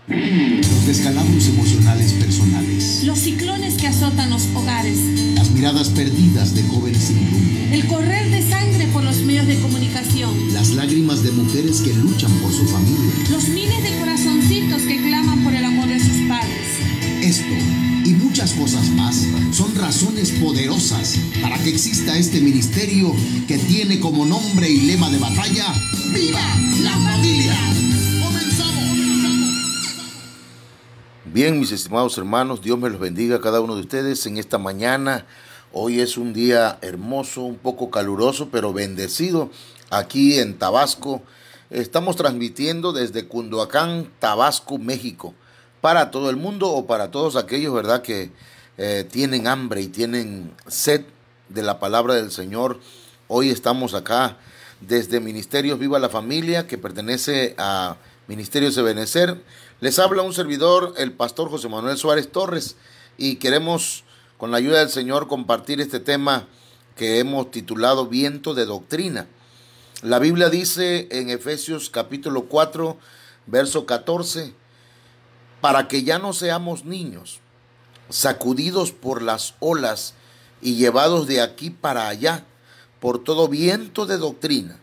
Los descalabros emocionales personales. Los ciclones que azotan los hogares. Las miradas perdidas de jóvenes sin rumbo. El correr de sangre por los medios de comunicación. Las lágrimas de mujeres que luchan por su familia. Los miles de corazoncitos que claman por el amor de sus padres. Esto y muchas cosas más son razones poderosas para que exista este ministerio que tiene como nombre y lema de batalla: ¡Viva la familia! Bien, mis estimados hermanos, Dios me los bendiga a cada uno de ustedes en esta mañana. Hoy es un día hermoso, un poco caluroso, pero bendecido aquí en Tabasco. Estamos transmitiendo desde Cunduacán, Tabasco, México, para todo el mundo o para todos aquellos, ¿verdad?, que tienen hambre y tienen sed de la palabra del Señor. Hoy estamos acá desde Ministerios Viva la Familia, que pertenece a Ministerios de Benecer. Les habla un servidor, el pastor José Manuel Suárez Torres, y queremos, con la ayuda del Señor, compartir este tema que hemos titulado Viento de Doctrina. La Biblia dice en Efesios capítulo 4, verso 14, para que ya no seamos niños, sacudidos por las olas y llevados de aquí para allá, por todo viento de doctrina,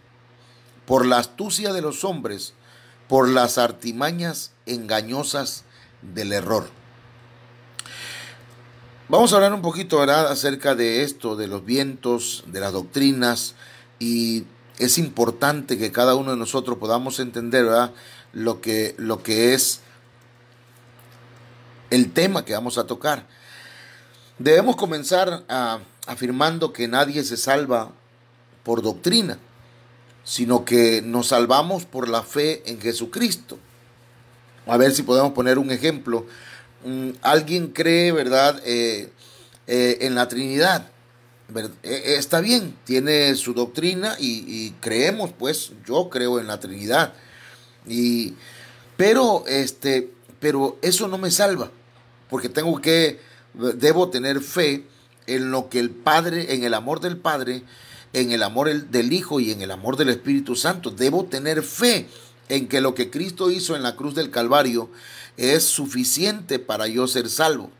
por la astucia de los hombres, por las artimañas engañosas del error. Vamos a hablar un poquito, ¿verdad?, acerca de esto, de los vientos, de las doctrinas, y es importante que cada uno de nosotros podamos entender, ¿verdad?, lo que es el tema que vamos a tocar. Debemos comenzar afirmando que nadie se salva por doctrina, sino que nos salvamos por la fe en Jesucristo. A ver si podemos poner un ejemplo. Alguien cree, ¿verdad?, en la Trinidad. Está bien, tiene su doctrina y creemos, pues yo creo en la Trinidad. Pero eso no me salva, porque debo tener fe en lo que el Padre, en el amor del Padre, en el amor del Hijo y en el amor del Espíritu Santo. Debo tener fe en que lo que Cristo hizo en la cruz del Calvario es suficiente para yo ser salvo.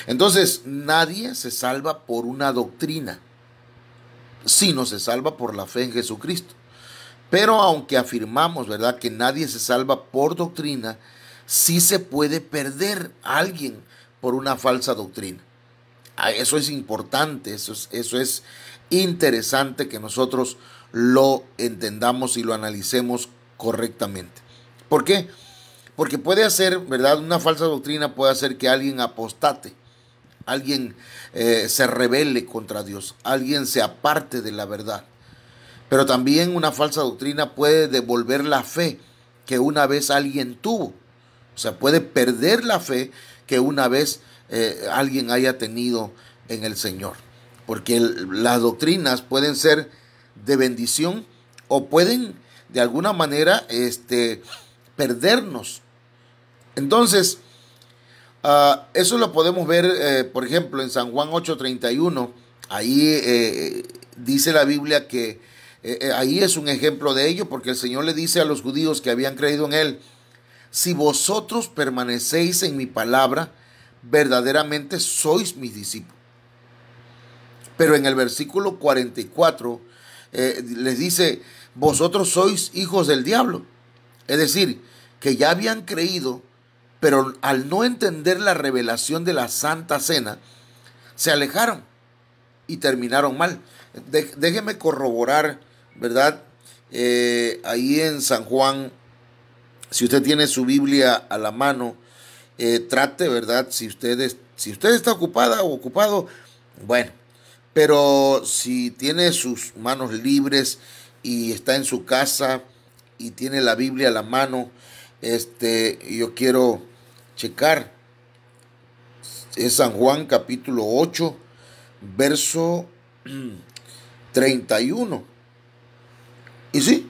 Entonces, nadie se salva por una doctrina, sino se salva por la fe en Jesucristo. Pero aunque afirmamos, ¿verdad?, que nadie se salva por doctrina, sí se puede perder a alguien por una falsa doctrina. Eso es importante, eso es interesante que nosotros lo entendamos y lo analicemos correctamente. ¿Por qué? Porque puede hacer, ¿verdad?, una falsa doctrina puede hacer que alguien apostate, alguien se rebele contra Dios, alguien se aparte de la verdad. Pero también una falsa doctrina puede devolver la fe que una vez alguien tuvo. O sea, puede perder la fe que una vez alguien haya tenido en el Señor. Porque las doctrinas pueden ser de bendición o pueden de alguna manera perdernos. Entonces, eso lo podemos ver, por ejemplo, en San Juan 8:31. Ahí dice la Biblia que ahí es un ejemplo de ello, porque el Señor le dice a los judíos que habían creído en Él: si vosotros permanecéis en mi palabra, verdaderamente sois mis discípulos. Pero en el versículo 44 les dice: vosotros sois hijos del diablo. Es decir, que ya habían creído, pero al no entender la revelación de la Santa Cena, se alejaron y terminaron mal. Déjeme corroborar, ¿verdad? Ahí en San Juan, si usted tiene su Biblia a la mano, trate, ¿verdad? Si usted está ocupada o ocupado, bueno, pero si tiene sus manos libres y está en su casa y tiene la Biblia a la mano, yo quiero checar. Es San Juan capítulo 8, verso 31. Y sí,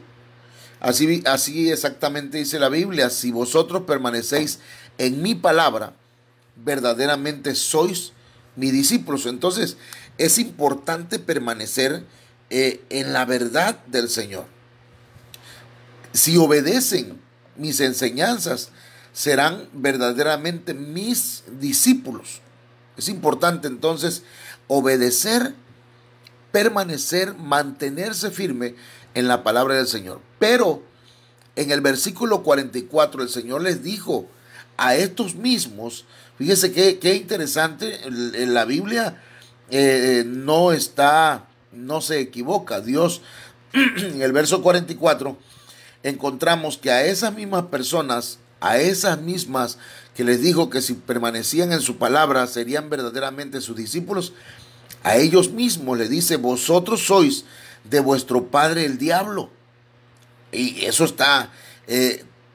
así exactamente dice la Biblia: si vosotros permanecéis en mi palabra, verdaderamente sois mis discípulos. Entonces, es importante permanecer en la verdad del Señor. Si obedecen mis enseñanzas, serán verdaderamente mis discípulos. Es importante entonces obedecer, permanecer, mantenerse firme en la palabra del Señor. Pero en el versículo 44 el Señor les dijo a estos mismos, fíjese qué interesante, en la Biblia no se equivoca. Dios en el verso 44 encontramos que a esas mismas personas, a esas mismas que les dijo que si permanecían en su palabra serían verdaderamente sus discípulos, a ellos mismos le dice: vosotros sois de vuestro padre el diablo. Y eso está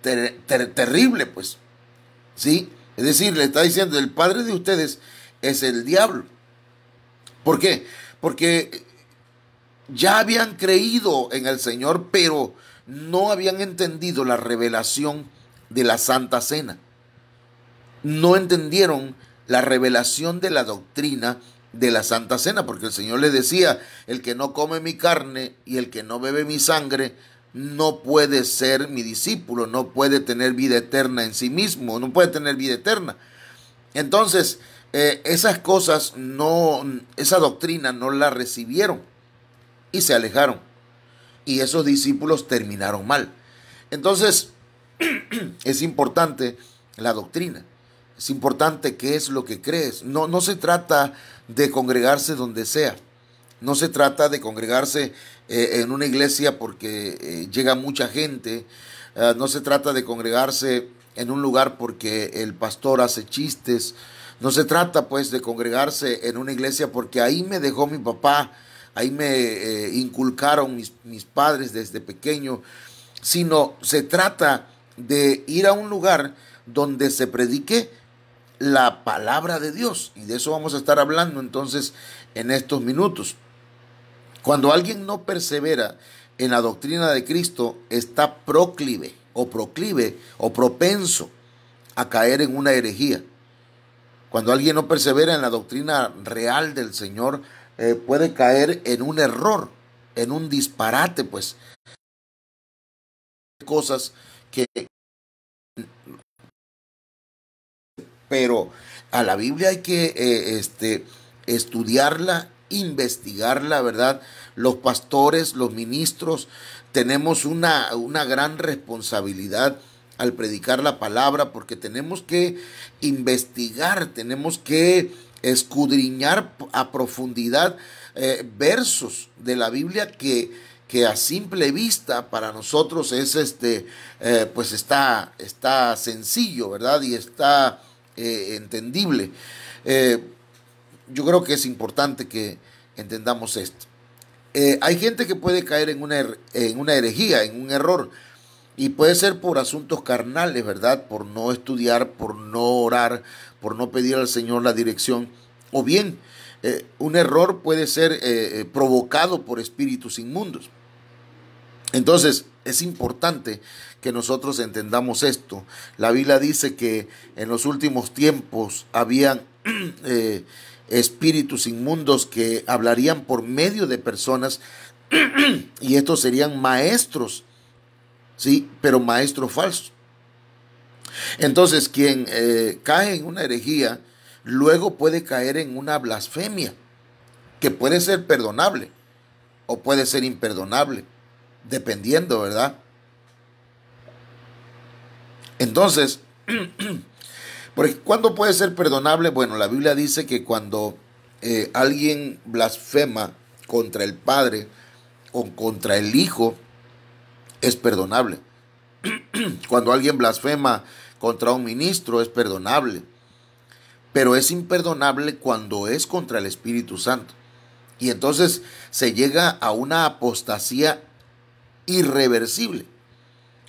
terrible, pues, ¿sí? Es decir, le está diciendo: el padre de ustedes es el diablo. ¿Por qué? Porque ya habían creído en el Señor, pero no habían entendido la revelación de la Santa Cena. No entendieron la revelación de la doctrina de la Santa Cena, porque el Señor les decía: el que no come mi carne y el que no bebe mi sangre no puede ser mi discípulo, no puede tener vida eterna en sí mismo, no puede tener vida eterna. Entonces, esas cosas esa doctrina no la recibieron y se alejaron. Y esos discípulos terminaron mal. Entonces, es importante la doctrina. Es importante qué es lo que crees. No se trata de congregarse donde sea. No se trata de congregarse en una iglesia porque llega mucha gente. No se trata de congregarse en un lugar porque el pastor hace chistes. No se trata pues de congregarse en una iglesia porque ahí me dejó mi papá, ahí me inculcaron mis padres desde pequeño, sino se trata de ir a un lugar donde se predique la palabra de Dios. Y de eso vamos a estar hablando entonces en estos minutos. Cuando alguien no persevera en la doctrina de Cristo, está proclive o propenso a caer en una herejía. Cuando alguien no persevera en la doctrina real del Señor, puede caer en un error, en un disparate, pues. Cosas que... Pero a la Biblia hay que estudiarla, investigarla, ¿verdad? Los pastores, los ministros, tenemos una gran responsabilidad al predicar la palabra, porque tenemos que investigar, tenemos que escudriñar a profundidad versos de la Biblia que a simple vista para nosotros es pues está sencillo, ¿verdad? Y está entendible. Yo creo que es importante que entendamos esto. Hay gente que puede caer en una herejía, en un error, y puede ser por asuntos carnales, ¿verdad? Por no estudiar, por no orar, por no pedir al Señor la dirección. O bien, un error puede ser provocado por espíritus inmundos. Entonces, es importante que nosotros entendamos esto. La Biblia dice que en los últimos tiempos habían espíritus inmundos que hablarían por medio de personas y estos serían maestros, ¿sí? Pero maestros falsos. Entonces, quien cae en una herejía, luego puede caer en una blasfemia, que puede ser perdonable o puede ser imperdonable, dependiendo, ¿verdad? Entonces, ¿cuándo puede ser perdonable? Bueno, la Biblia dice que cuando alguien blasfema contra el Padre o contra el Hijo, es perdonable. Cuando alguien blasfema contra un ministro, es perdonable. Pero es imperdonable cuando es contra el Espíritu Santo. Y entonces se llega a una apostasía irreversible.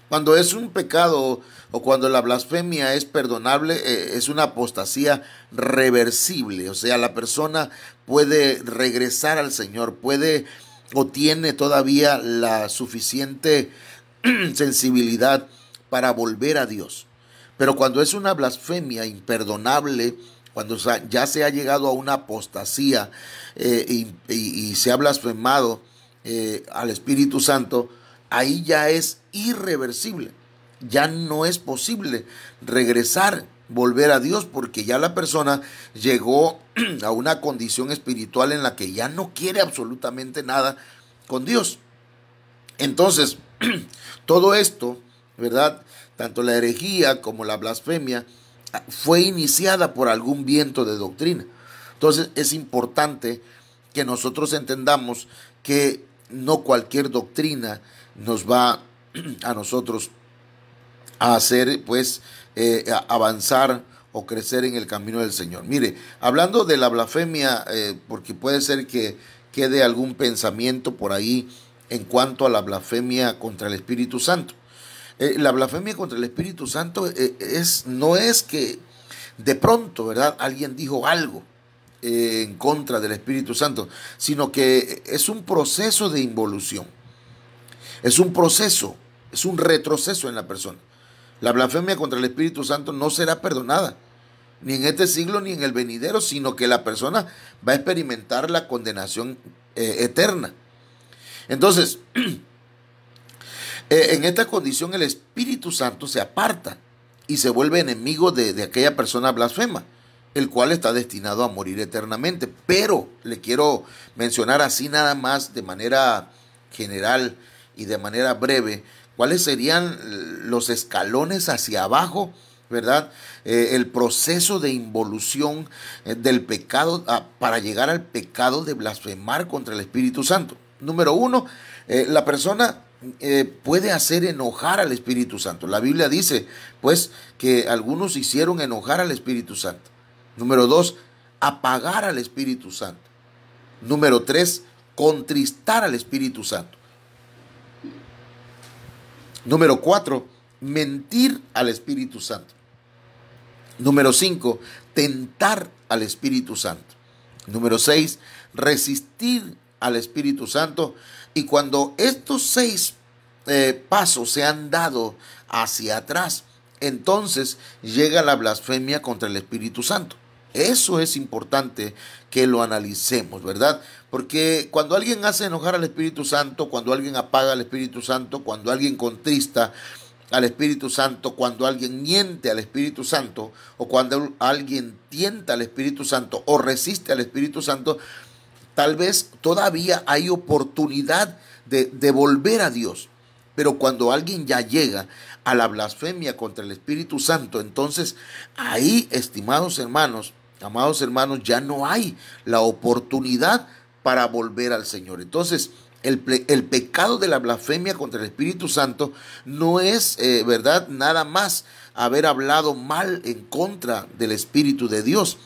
Cuando es un pecado o cuando la blasfemia es perdonable, es una apostasía reversible. O sea, la persona puede regresar al Señor, puede o tiene todavía la suficiente sensibilidad para volver a Dios. Pero cuando es una blasfemia imperdonable, cuando ya se ha llegado a una apostasía y se ha blasfemado al Espíritu Santo, ahí ya es irreversible. ya no es posible regresar, volver a Dios, porque ya la persona llegó a una condición espiritual en la que ya no quiere absolutamente nada con Dios. Entonces, todo esto, ¿verdad? Tanto la herejía como la blasfemia fue iniciada por algún viento de doctrina. Entonces, es importante que nosotros entendamos que no cualquier doctrina nos va a nosotros a hacer, pues, avanzar o crecer en el camino del Señor. Mire, hablando de la blasfemia, porque puede ser que quede algún pensamiento por ahí en cuanto a la blasfemia contra el Espíritu Santo. La blasfemia contra el Espíritu Santo no es que de pronto, ¿verdad?, alguien dijo algo en contra del Espíritu Santo, sino que es un proceso de involución. Es un proceso, es un retroceso en la persona. La blasfemia contra el Espíritu Santo no será perdonada, ni en este siglo ni en el venidero, sino que la persona va a experimentar la condenación eterna. Entonces, en esta condición el Espíritu Santo se aparta y se vuelve enemigo de aquella persona blasfema, el cual está destinado a morir eternamente. Pero le quiero mencionar así nada más de manera general y de manera breve cuáles serían los escalones hacia abajo, ¿verdad? El proceso de involución del pecado para llegar al pecado de blasfemar contra el Espíritu Santo. Número uno, la persona puede hacer enojar al Espíritu Santo. La Biblia dice, pues, que algunos hicieron enojar al Espíritu Santo. Número dos, apagar al Espíritu Santo. Número tres, contristar al Espíritu Santo. Número 4, mentir al Espíritu Santo. Número 5, tentar al Espíritu Santo. Número 6, resistir al Espíritu Santo. Y cuando estos 6 pasos se han dado hacia atrás, entonces llega la blasfemia contra el Espíritu Santo. Eso es importante que lo analicemos, ¿verdad? Porque cuando alguien hace enojar al Espíritu Santo, cuando alguien apaga al Espíritu Santo, cuando alguien contrista al Espíritu Santo, cuando alguien miente al Espíritu Santo, o cuando alguien tienta al Espíritu Santo o resiste al Espíritu Santo, tal vez todavía hay oportunidad de volver a Dios. Pero cuando alguien ya llega a la blasfemia contra el Espíritu Santo, entonces ahí, estimados hermanos, amados hermanos, ya no hay la oportunidad para volver al Señor. Entonces, el pecado de la blasfemia contra el Espíritu Santo no es, ¿verdad?, nada más haber hablado mal en contra del Espíritu de Dios,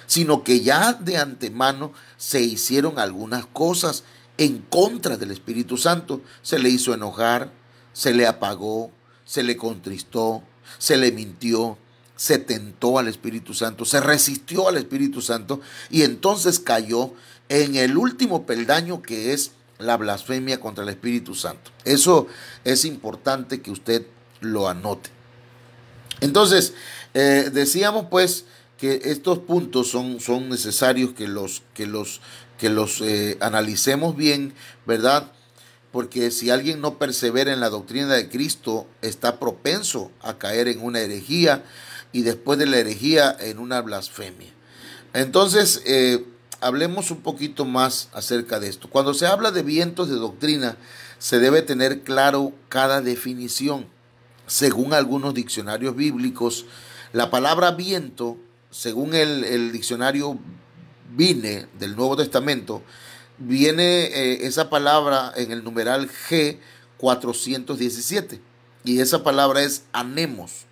sino que ya de antemano se hicieron algunas cosas en contra del Espíritu Santo. Se le hizo enojar, se le apagó, se le contristó, se le mintió, se tentó al Espíritu Santo, se resistió al Espíritu Santo y entonces cayó en el último peldaño, que es la blasfemia contra el Espíritu Santo. Eso es importante que usted lo anote. Entonces, decíamos pues que estos puntos son necesarios que los analicemos bien, ¿verdad? Porque si alguien no persevera en la doctrina de Cristo, está propenso a caer en una herejía y después de la herejía en una blasfemia. Entonces, hablemos un poquito más acerca de esto. Cuando se habla de vientos de doctrina, se debe tener claro cada definición. Según algunos diccionarios bíblicos, la palabra viento, según el diccionario Vine del Nuevo Testamento, viene esa palabra en el numeral G417 y esa palabra es anemos.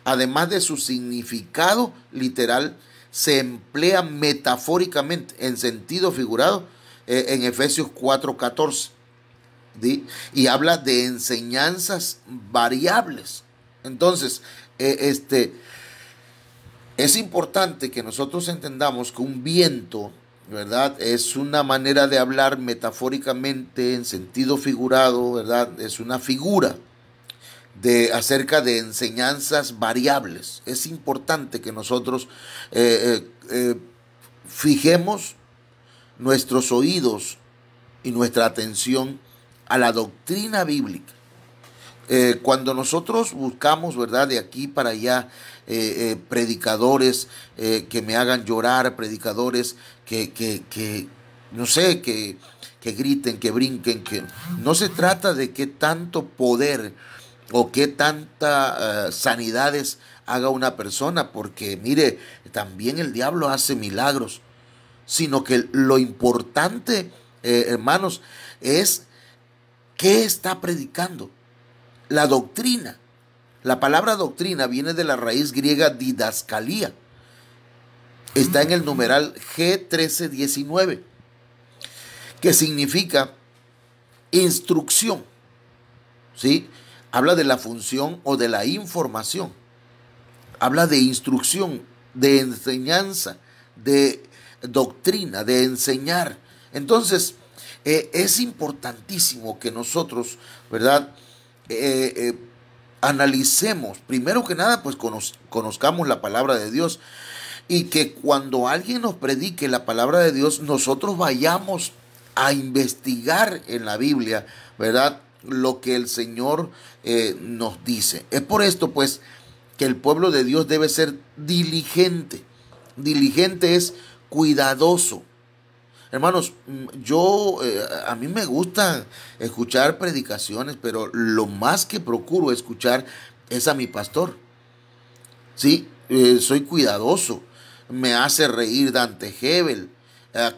Además de su significado literal, se emplea metafóricamente en sentido figurado en Efesios 4:14 y habla de enseñanzas variables. Entonces, es importante que nosotros entendamos que un viento, ¿verdad?, es una manera de hablar metafóricamente en sentido figurado, ¿verdad? Es una figura acerca de enseñanzas variables. Es importante que nosotros fijemos nuestros oídos y nuestra atención a la doctrina bíblica. Cuando nosotros buscamos, ¿verdad?, de aquí para allá, predicadores que me hagan llorar, predicadores que no sé, que griten, que brinquen, que no se trata de qué tanto poder o qué tanta sanidades haga una persona, porque mire, también el diablo hace milagros, sino que lo importante, hermanos, es qué está predicando. La doctrina. La palabra doctrina viene de la raíz griega didascalía. Está en el numeral G1319, que significa instrucción. ¿Sí? Habla de la función o de la información. Habla de instrucción, de enseñanza, de doctrina, de enseñar. Entonces, es importantísimo que nosotros, ¿verdad?, analicemos, primero que nada, pues conozcamos la palabra de Dios, y que cuando alguien nos predique la palabra de Dios, nosotros vayamos a investigar en la Biblia, ¿verdad?, lo que el Señor nos dice. Es por esto, pues, que el pueblo de Dios debe ser diligente. Diligente es cuidadoso. Hermanos, a mí me gusta escuchar predicaciones, pero lo más que procuro escuchar es a mi pastor. Sí, soy cuidadoso. Me hace reír Dante Gebel.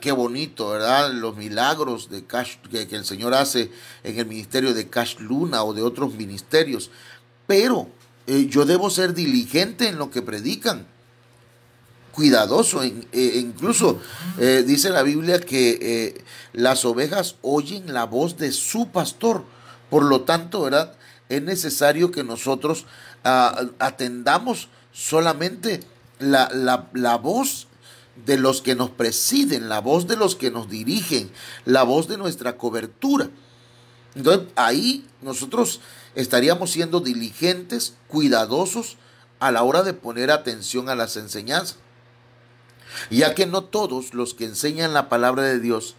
Qué bonito, ¿verdad? Los milagros de que el Señor hace en el ministerio de Cash Luna o de otros ministerios. Pero yo debo ser diligente en lo que predican. Cuidadoso, incluso dice la Biblia que las ovejas oyen la voz de su pastor. Por lo tanto, ¿verdad?, es necesario que nosotros atendamos solamente la voz de los que nos presiden, la voz de los que nos dirigen, la voz de nuestra cobertura. Entonces ahí nosotros estaríamos siendo diligentes, cuidadosos a la hora de poner atención a las enseñanzas, ya que no todos los que enseñan la palabra de Dios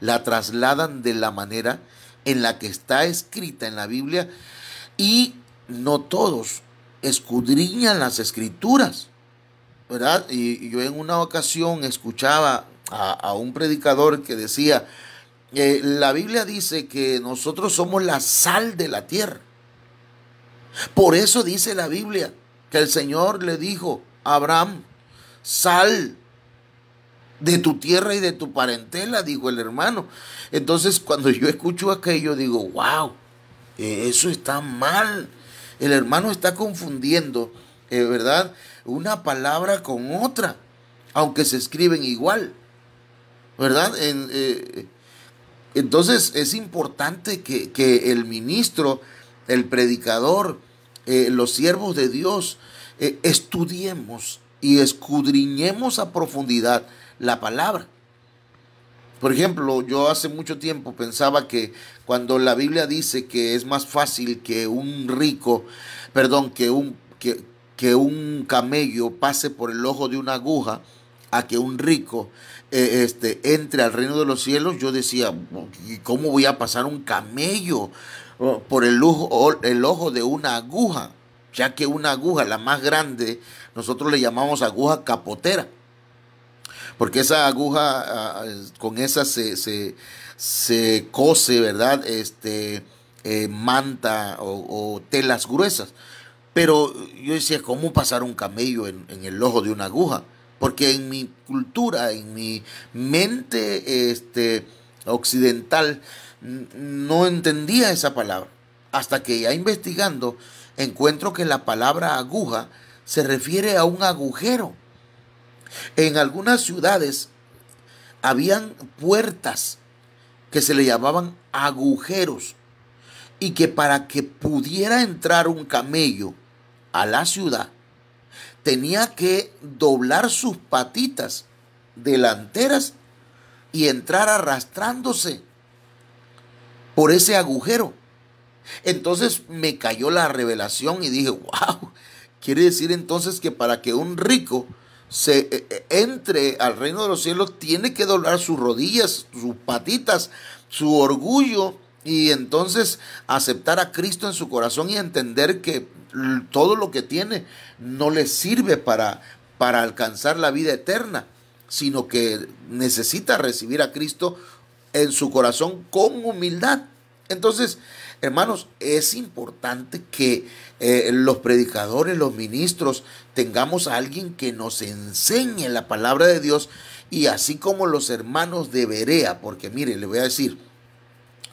la trasladan de la manera en la que está escrita en la Biblia, y no todos escudriñan las escrituras, ¿verdad? Y yo en una ocasión escuchaba a un predicador que decía, la Biblia dice que nosotros somos la sal de la tierra. Por eso dice la Biblia que el Señor le dijo a Abraham, sal de tu tierra y de tu parentela, dijo el hermano. Entonces, cuando yo escucho aquello, digo, wow, eso está mal. El hermano está confundiendo, ¿verdad?, una palabra con otra, aunque se escriben igual, ¿verdad? Entonces, es importante que el ministro, el predicador, los siervos de Dios, estudiemos y escudriñemos a profundidad la palabra. Por ejemplo, yo hace mucho tiempo pensaba que cuando la Biblia dice que es más fácil que un camello pase por el ojo de una aguja a que un rico entre al reino de los cielos, yo decía, ¿cómo voy a pasar un camello por el ojo de una aguja? Ya que una aguja, la más grande, nosotros le llamamos aguja capotera, porque esa aguja, con esa se cose, ¿verdad?, manta o telas gruesas. Pero yo decía, ¿cómo pasar un camello en el ojo de una aguja? Porque en mi cultura, en mi mente occidental, no entendía esa palabra. Hasta que ya investigando, encuentro que la palabra aguja se refiere a un agujero. En algunas ciudades habían puertas que se le llamaban agujeros, y que para que pudiera entrar un camello a la ciudad, tenía que doblar sus patitas delanteras y entrar arrastrándose por ese agujero. Entonces me cayó la revelación y dije, wow, quiere decir entonces que para que un rico se entre al reino de los cielos, tiene que doblar sus rodillas, sus patitas, su orgullo, Y entonces aceptar a Cristo en su corazón y entender que todo lo que tiene no le sirve para alcanzar la vida eterna, sino que necesita recibir a Cristo en su corazón con humildad. Entonces, hermanos, es importante que los predicadores, los ministros, tengamos a alguien que nos enseñe la palabra de Dios, y así como los hermanos de Berea, porque mire, le voy a decir,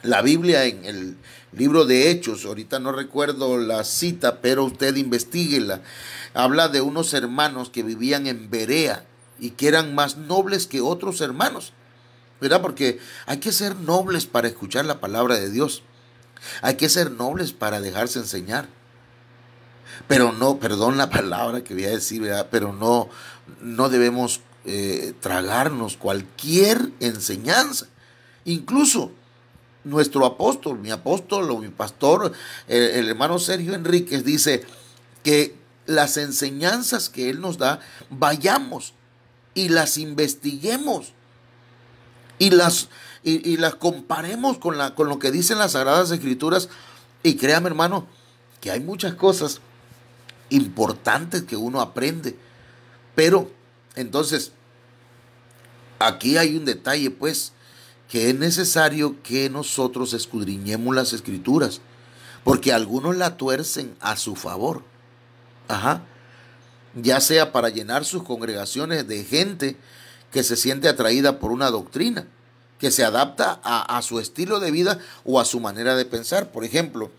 la Biblia en el libro de Hechos, ahorita no recuerdo la cita, pero usted investíguela, habla de unos hermanos que vivían en Berea y que eran más nobles que otros hermanos, ¿verdad? Porque hay que ser nobles para escuchar la palabra de Dios. Hay que ser nobles para dejarse enseñar. Pero no, perdón la palabra que voy a decir, ¿verdad? Pero no debemos tragarnos cualquier enseñanza. Incluso nuestro apóstol, mi apóstol o mi pastor, el hermano Sergio Enríquez, dice que las enseñanzas que él nos da, vayamos y las investiguemos y las comparemos con lo que dicen las Sagradas Escrituras. Y créame, hermano, que hay muchas cosas importantes que uno aprende. Pero entonces aquí hay un detalle, pues, que es necesario que nosotros escudriñemos las Escrituras, porque algunos la tuercen a su favor. Ya sea para llenar sus congregaciones de gente que se siente atraída por una doctrina, que se adapta a su estilo de vida o a su manera de pensar. Por ejemplo,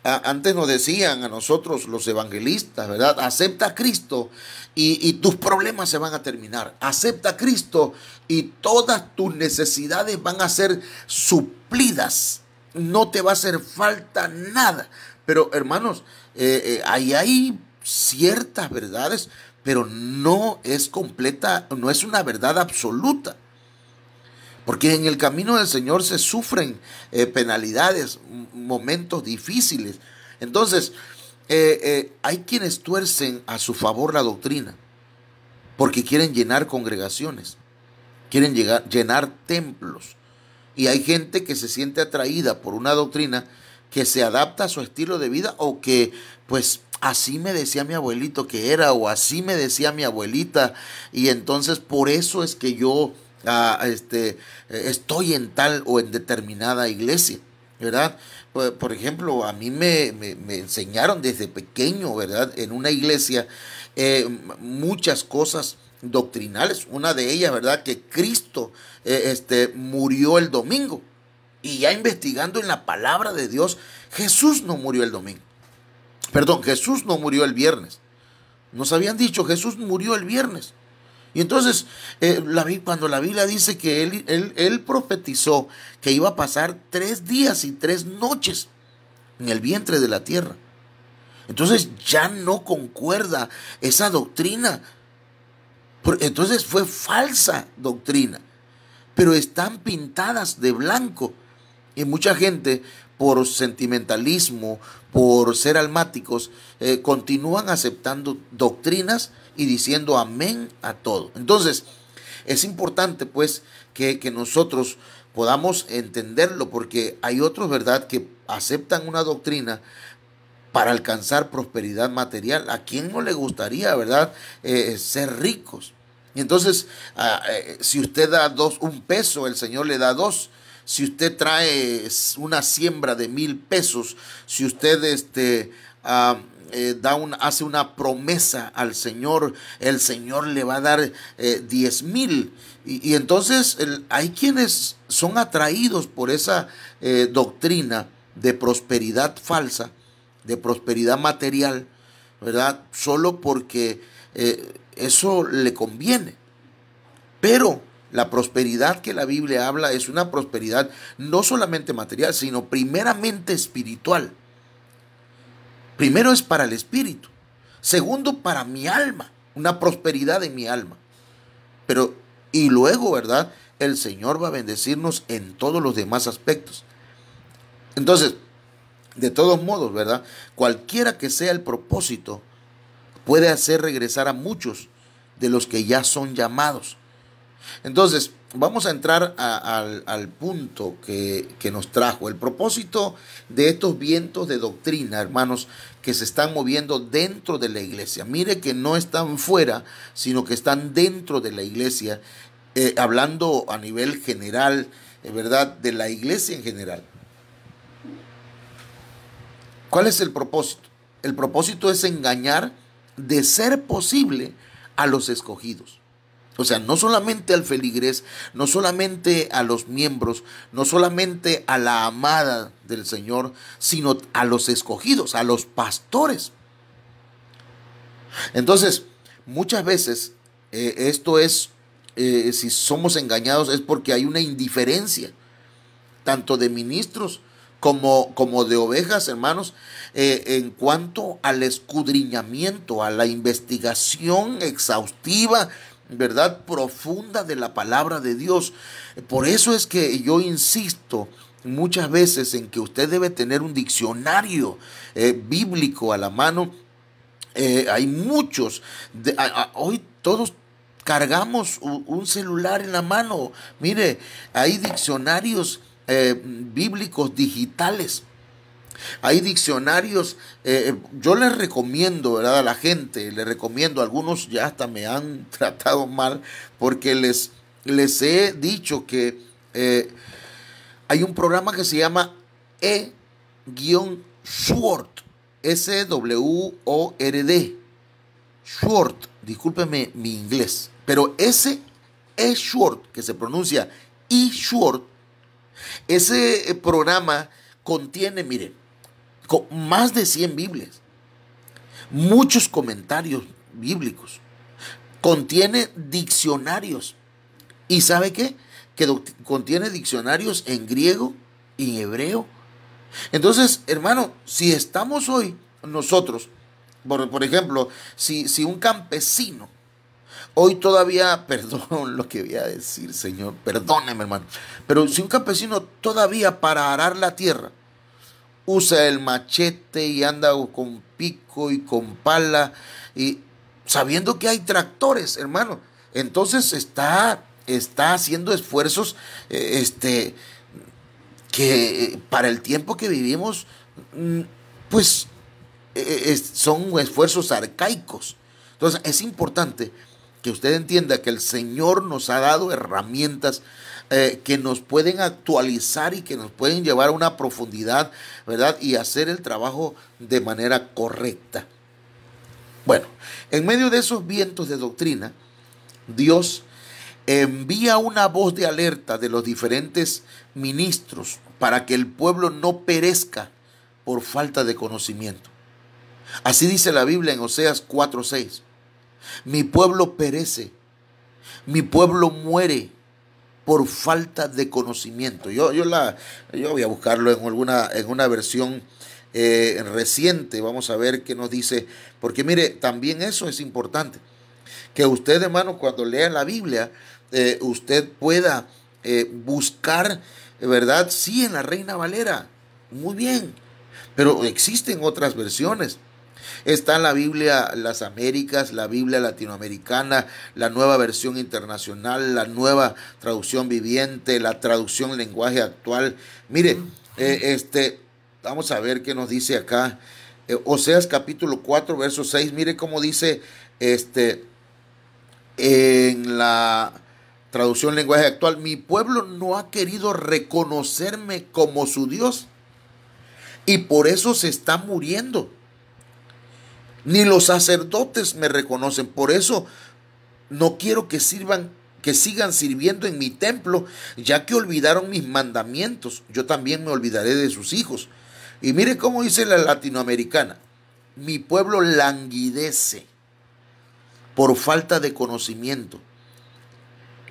antes nos decían a nosotros los evangelistas, ¿verdad? Acepta a Cristo y tus problemas se van a terminar. Acepta a Cristo y todas tus necesidades van a ser suplidas. No te va a hacer falta nada. Pero hermanos, ahí hay ciertas verdades, pero no es completa, no es una verdad absoluta. Porque en el camino del Señor se sufren penalidades, momentos difíciles. Entonces, hay quienes tuercen a su favor la doctrina, porque quieren llenar congregaciones, quieren llenar templos. Y hay gente que se siente atraída por una doctrina que se adapta a su estilo de vida, o que, pues, así me decía mi abuelito que era, o así me decía mi abuelita, y entonces por eso es que yo estoy en tal o en determinada iglesia, ¿verdad? Por ejemplo, a mí me enseñaron desde pequeño, ¿verdad? En una iglesia muchas cosas doctrinales. Una de ellas, ¿verdad? Que Cristo murió el domingo. Y ya investigando en la palabra de Dios, Jesús no murió el domingo. Perdón, Jesús no murió el viernes. Nos habían dicho, Jesús murió el viernes. Y entonces, cuando la Biblia dice que él profetizó que iba a pasar 3 días y 3 noches en el vientre de la tierra, entonces ya no concuerda esa doctrina. Entonces fue falsa doctrina, pero están pintadas de blanco. Y mucha gente, por sentimentalismo, por ser almáticos, continúan aceptando doctrinas y diciendo amén a todo. Entonces, es importante, pues, que nosotros podamos entenderlo, porque hay otros, ¿verdad?, que aceptan una doctrina para alcanzar prosperidad material. ¿A quién no le gustaría, verdad, ser ricos? Y entonces, si usted da 1 peso, el Señor le da 2. Si usted trae una siembra de 1,000 pesos, si usted hace una promesa al Señor, el Señor le va a dar 10,000. Y entonces hay quienes son atraídos por esa doctrina de prosperidad falsa, de prosperidad material, ¿verdad? Solo porque eso le conviene. Pero la prosperidad que la Biblia habla es una prosperidad no solamente material, sino primeramente espiritual. Primero es para el espíritu. Segundo, para mi alma. Una prosperidad en mi alma. Y luego, ¿verdad?, el Señor va a bendecirnos en todos los demás aspectos. Entonces, de todos modos, ¿verdad?, cualquiera que sea el propósito, puede hacer regresar a muchos de los que ya son llamados. Entonces, vamos a entrar al punto que nos trajo. El propósito de estos vientos de doctrina, hermanos, que se están moviendo dentro de la iglesia. Mire que no están fuera, sino que están dentro de la iglesia, hablando a nivel general, ¿verdad? De la iglesia en general. ¿Cuál es el propósito? El propósito es engañar, de ser posible, a los escogidos. O sea, no solamente al feligrés, no solamente a los miembros, no solamente a la amada del Señor, sino a los escogidos, a los pastores. Entonces, muchas veces esto es, si somos engañados, es porque hay una indiferencia, tanto de ministros como de ovejas, hermanos, en cuanto al escudriñamiento, a la investigación exhaustiva, verdad, profunda de la palabra de Dios. Por eso es que yo insisto muchas veces en que usted debe tener un diccionario bíblico a la mano. Hay muchos, hoy todos cargamos un celular en la mano. Mire, hay diccionarios bíblicos digitales. Hay diccionarios, yo les recomiendo, ¿verdad? A la gente, les recomiendo, algunos ya hasta me han tratado mal porque les he dicho que hay un programa que se llama E-Sword, S-W-O-R-D, Sword, discúlpeme mi inglés, pero ese E-Sword, que se pronuncia E-Sword, ese programa contiene, miren, más de 100 Biblias, muchos comentarios bíblicos, contiene diccionarios. ¿Y sabe qué? Que contiene diccionarios en griego y en hebreo. Entonces, hermano, si estamos hoy nosotros, por ejemplo, si un campesino hoy todavía, perdón lo que voy a decir, Señor, perdóneme, hermano, pero si un campesino todavía para arar la tierra usa el machete y anda con pico y con pala, y sabiendo que hay tractores, hermano, entonces está haciendo esfuerzos que para el tiempo que vivimos, pues son esfuerzos arcaicos. Entonces es importante que usted entienda que el Señor nos ha dado herramientas que nos pueden actualizar y que nos pueden llevar a una profundidad, ¿verdad? Y hacer el trabajo de manera correcta. Bueno, en medio de esos vientos de doctrina, Dios envía una voz de alerta de los diferentes ministros para que el pueblo no perezca por falta de conocimiento. Así dice la Biblia en Oseas 4:6. Mi pueblo perece, mi pueblo muere por falta de conocimiento. Yo voy a buscarlo en una versión reciente. Vamos a ver qué nos dice, porque mire, también eso es importante, que usted, hermano, cuando lea la Biblia, usted pueda buscar, ¿verdad? Sí, en la Reina Valera, muy bien, pero existen otras versiones. Está la Biblia Las Américas, la Biblia latinoamericana, la nueva versión internacional, la nueva traducción viviente, la traducción lenguaje actual. Mire, vamos a ver qué nos dice acá. Oseas capítulo 4, verso 6. Mire cómo dice en la traducción lenguaje actual: mi pueblo no ha querido reconocerme como su Dios y por eso se está muriendo. Ni los sacerdotes me reconocen, por eso no quiero que sigan sirviendo en mi templo, ya que olvidaron mis mandamientos. Yo también me olvidaré de sus hijos. Y mire cómo dice la latinoamericana: mi pueblo languidece por falta de conocimiento.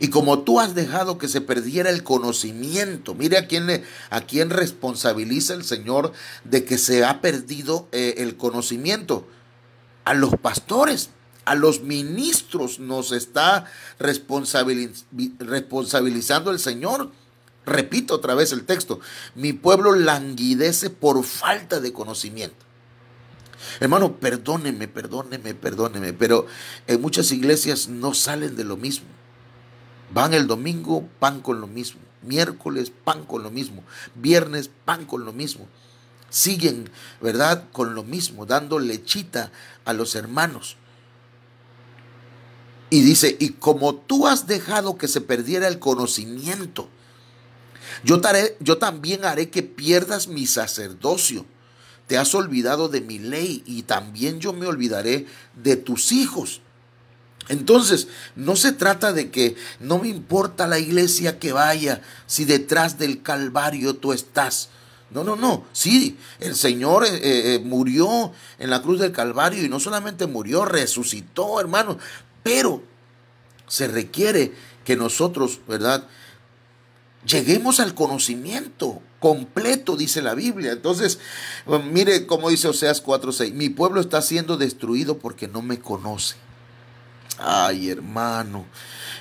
Y como tú has dejado que se perdiera el conocimiento, mire a quién responsabiliza el Señor de que se ha perdido el conocimiento. A los pastores, a los ministros nos está responsabilizando el Señor. Repito otra vez el texto: mi pueblo languidece por falta de conocimiento. Hermano, perdóneme, pero en muchas iglesias no salen de lo mismo. Van el domingo, pan con lo mismo. Miércoles, pan con lo mismo. Viernes, pan con lo mismo. Siguen, ¿verdad?, con lo mismo, dando lechita a los hermanos. Y dice, y como tú has dejado que se perdiera el conocimiento, yo también haré que pierdas mi sacerdocio. Te has olvidado de mi ley y también yo me olvidaré de tus hijos. Entonces, no se trata de que no me importa la iglesia que vaya si detrás del Calvario tú estás. No, no, no. Sí, el Señor murió en la cruz del Calvario y no solamente murió, resucitó, hermanos. Pero se requiere que nosotros, ¿verdad?, lleguemos al conocimiento completo, dice la Biblia. Entonces, mire cómo dice Oseas 4:6. Mi pueblo está siendo destruido porque no me conoce. Ay, hermano.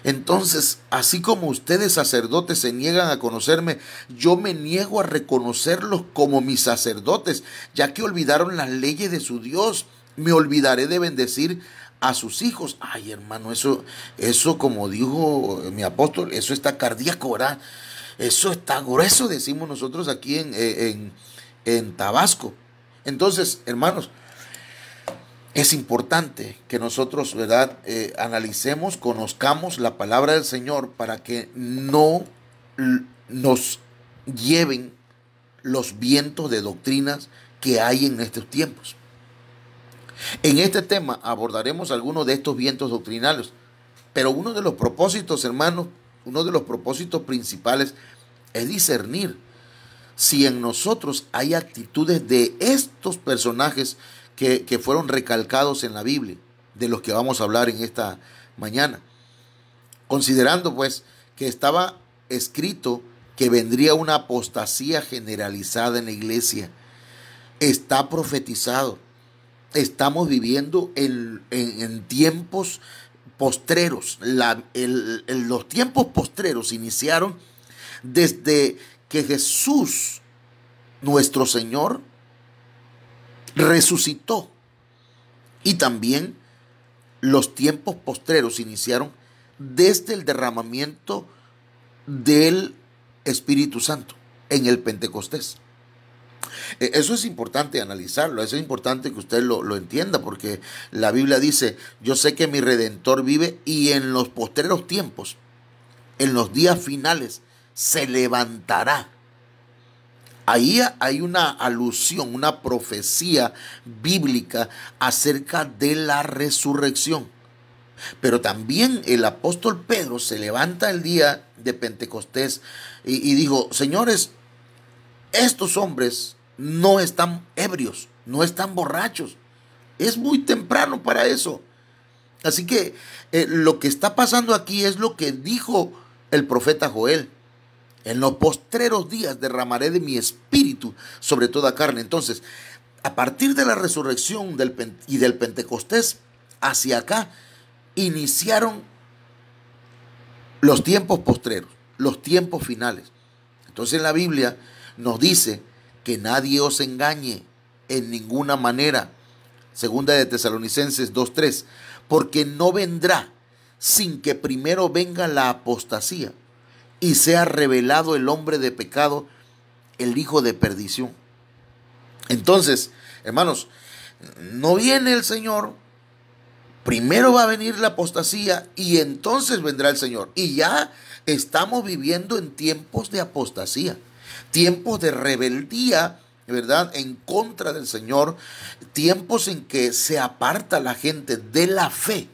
Entonces, así como ustedes sacerdotes se niegan a conocerme, yo me niego a reconocerlos como mis sacerdotes, ya que olvidaron las leyes de su Dios. Me olvidaré de bendecir a sus hijos. Ay, hermano, eso como dijo mi apóstol, eso está cardíaco, ¿verdad? Eso está grueso, decimos nosotros aquí en Tabasco. Entonces, hermanos, es importante que nosotros, ¿verdad?, analicemos, conozcamos la palabra del Señor para que no nos lleven los vientos de doctrinas que hay en estos tiempos. En este tema abordaremos algunos de estos vientos doctrinales, pero uno de los propósitos, hermanos, uno de los propósitos principales es discernir si en nosotros hay actitudes de estos personajes que fueron recalcados en la Biblia, de los que vamos a hablar en esta mañana. Considerando pues que estaba escrito que vendría una apostasía generalizada en la iglesia, está profetizado. Estamos viviendo en tiempos postreros. Los tiempos postreros iniciaron desde que Jesús, nuestro Señor, resucitó. Y también los tiempos postreros iniciaron desde el derramamiento del Espíritu Santo en el Pentecostés. Eso es importante analizarlo, eso es importante que usted lo entienda, porque la Biblia dice, yo sé que mi Redentor vive y en los postreros tiempos, en los días finales, se levantará. Ahí hay una alusión, una profecía bíblica acerca de la resurrección. Pero también el apóstol Pedro se levanta el día de Pentecostés y dijo, señores, estos hombres no están ebrios, no están borrachos. Es muy temprano para eso. Así que lo que está pasando aquí es lo que dijo el profeta Joel. En los postreros días derramaré de mi espíritu sobre toda carne. Entonces, a partir de la resurrección y del Pentecostés hacia acá, iniciaron los tiempos postreros, los tiempos finales. Entonces la Biblia nos dice que nadie os engañe en ninguna manera. Segunda de Tesalonicenses 2:3, porque no vendrá sin que primero venga la apostasía y sea revelado el hombre de pecado, el hijo de perdición. Entonces, hermanos, no viene el Señor, primero va a venir la apostasía y entonces vendrá el Señor. Y ya estamos viviendo en tiempos de apostasía, tiempos de rebeldía, ¿verdad?, en contra del Señor, tiempos en que se aparta la gente de la fe,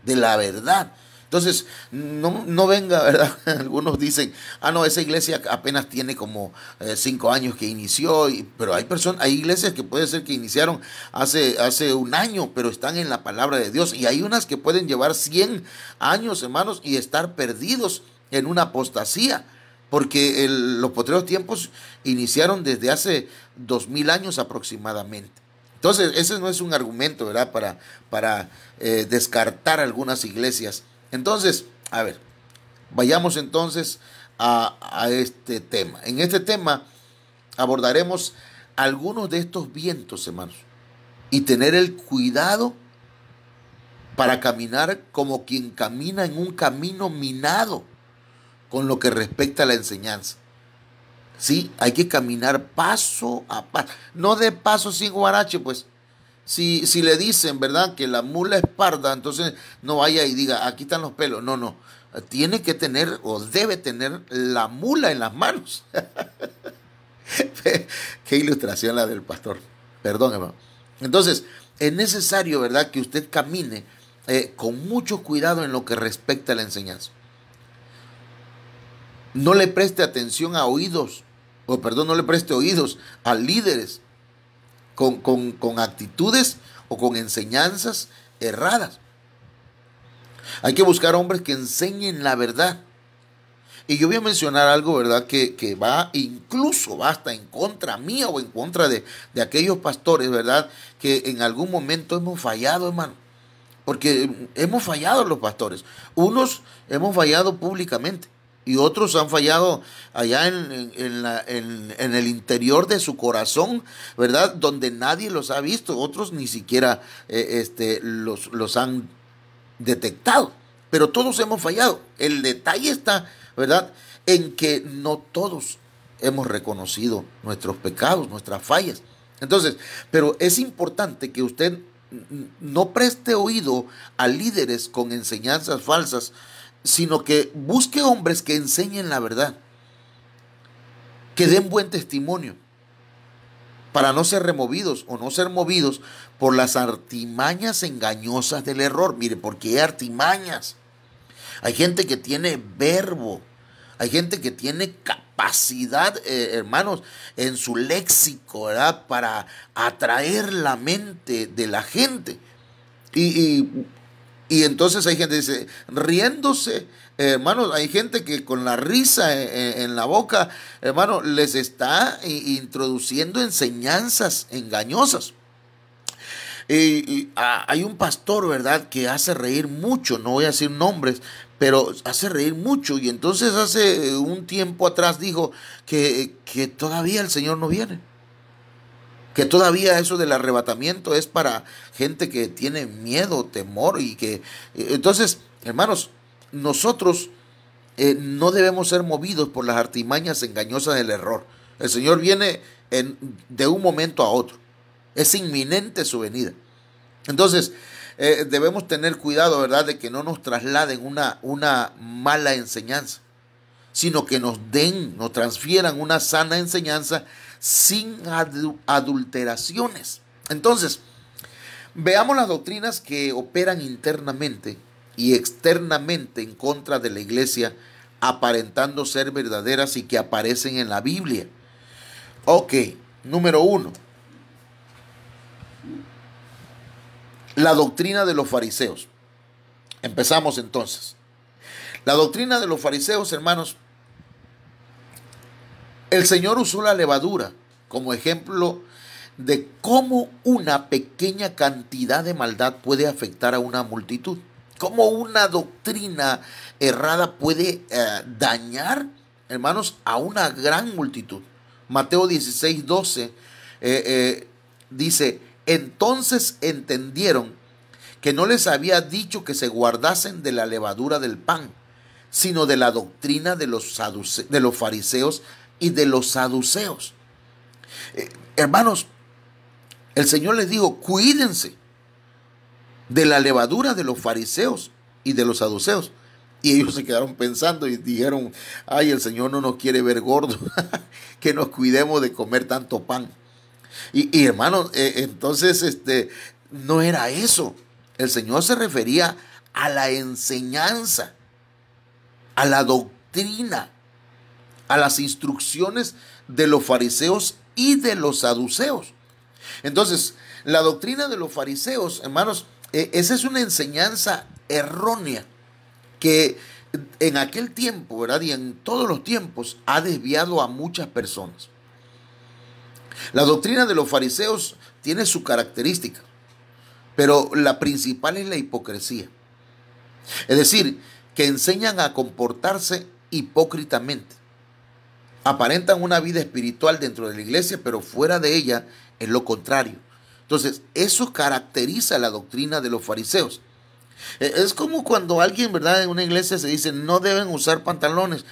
de la verdad. Entonces, no venga, ¿verdad? Algunos dicen, no, esa iglesia apenas tiene como 5 años que inició, pero hay iglesias que puede ser que iniciaron hace un año, pero están en la palabra de Dios, y hay unas que pueden llevar 100 años, hermanos, y estar perdidos en una apostasía, porque los postreros tiempos iniciaron desde hace 2000 años aproximadamente. Entonces, ese no es un argumento, ¿verdad?, para descartar algunas iglesias. Entonces, a ver, vayamos entonces a este tema. En este tema abordaremos algunos de estos vientos, hermanos, y tener el cuidado para caminar como quien camina en un camino minado con lo que respecta a la enseñanza. Sí, hay que caminar paso a paso, no de paso sin guarache, pues. Si le dicen, ¿verdad?, que la mula es parda, entonces no vaya y diga, aquí están los pelos. No, no. Tiene que tener o debe tener la mula en las manos. Qué ilustración la del pastor. Perdón, hermano. Entonces, es necesario, ¿verdad?, que usted camine con mucho cuidado en lo que respecta a la enseñanza. No le preste atención a oídos, no le preste oídos a líderes con actitudes o con enseñanzas erradas. Hay que buscar hombres que enseñen la verdad. Y yo voy a mencionar algo, ¿verdad?, que va hasta en contra mía o en contra de aquellos pastores, ¿verdad?, que en algún momento hemos fallado, hermano. Porque hemos fallado los pastores. Unos hemos fallado públicamente y otros han fallado allá en el interior de su corazón, ¿verdad?, donde nadie los ha visto. Otros ni siquiera los han detectado. Pero todos hemos fallado. El detalle está, ¿verdad?, en que no todos hemos reconocido nuestros pecados, nuestras fallas. Entonces, pero es importante que usted no preste oído a líderes con enseñanzas falsas, sino que busque hombres que enseñen la verdad, que den buen testimonio, para no ser removidos o no ser movidos por las artimañas engañosas del error. Mire, ¿por qué artimañas? Hay gente que tiene verbo, hay gente que tiene capacidad, hermanos, en su léxico, ¿verdad?, para atraer la mente de la gente. Y entonces hay gente que dice, riéndose, hermanos, hay gente que con la risa en la boca, hermano, les está introduciendo enseñanzas engañosas. Hay un pastor, ¿verdad?, que hace reír mucho, no voy a decir nombres, pero hace reír mucho. Y entonces hace un tiempo atrás dijo que todavía el Señor no viene, que todavía eso del arrebatamiento es para gente que tiene miedo, temor, y que entonces, hermanos, nosotros no debemos ser movidos por las artimañas engañosas del error. El Señor viene de un momento a otro. Es inminente su venida. Entonces, debemos tener cuidado, ¿verdad?, de que no nos trasladen una mala enseñanza, sino que nos transfieran una sana enseñanza sin adulteraciones. Entonces, veamos las doctrinas que operan internamente y externamente en contra de la iglesia, aparentando ser verdaderas y que aparecen en la Biblia. Ok, número 1. La doctrina de los fariseos. Empezamos entonces. La doctrina de los fariseos, hermanos. El Señor usó la levadura como ejemplo de cómo una pequeña cantidad de maldad puede afectar a una multitud. Cómo una doctrina errada puede dañar, hermanos, a una gran multitud. Mateo 16:12 dice: entonces entendieron que no les había dicho que se guardasen de la levadura del pan, sino de la doctrina de los fariseos y de los saduceos. Hermanos, el Señor les dijo, cuídense de la levadura de los fariseos y de los saduceos. Y ellos se quedaron pensando y dijeron, ay, el Señor no nos quiere ver gordos, que nos cuidemos de comer tanto pan. Y hermanos, entonces no era eso. El Señor se refería a la enseñanza, a la doctrina, a las instrucciones de los fariseos y de los saduceos. Entonces, la doctrina de los fariseos, hermanos, esa es una enseñanza errónea que en aquel tiempo, ¿verdad?, y en todos los tiempos ha desviado a muchas personas. La doctrina de los fariseos tiene su característica, pero la principal es la hipocresía. Es decir, que enseñan a comportarse hipócritamente. Aparentan una vida espiritual dentro de la iglesia, pero fuera de ella es lo contrario. Entonces, eso caracteriza la doctrina de los fariseos. Es como cuando alguien, ¿verdad? En una iglesia se dice, no deben usar pantalones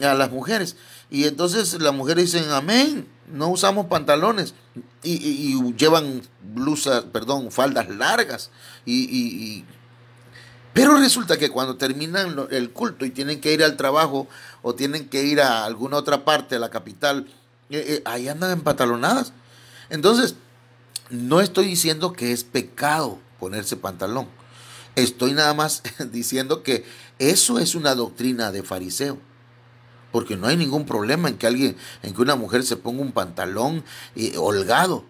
a las mujeres. Y entonces las mujeres dicen, amén, no usamos pantalones. Y llevan blusas, perdón, faldas largas. Pero resulta que cuando terminan el culto y tienen que ir al trabajo o tienen que ir a alguna otra parte de la capital, ahí andan empantalonadas. Entonces, no estoy diciendo que es pecado ponerse pantalón. Estoy nada más diciendo que eso es una doctrina de fariseo. Porque no hay ningún problema en que una mujer se ponga un pantalón holgado.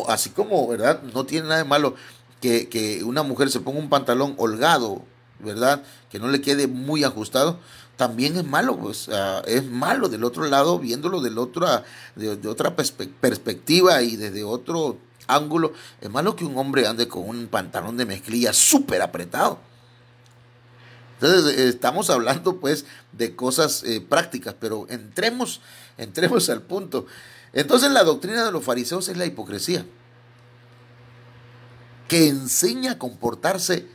Así como, ¿verdad? No tiene nada de malo que una mujer se ponga un pantalón holgado, ¿verdad? Que no le quede muy ajustado. También es malo, pues es malo del otro lado, viéndolo de otra perspectiva y desde otro ángulo. Es malo que un hombre ande con un pantalón de mezclilla súper apretado. Entonces estamos hablando pues de cosas prácticas, pero entremos al punto. Entonces la doctrina de los fariseos es la hipocresía, que enseña a comportarse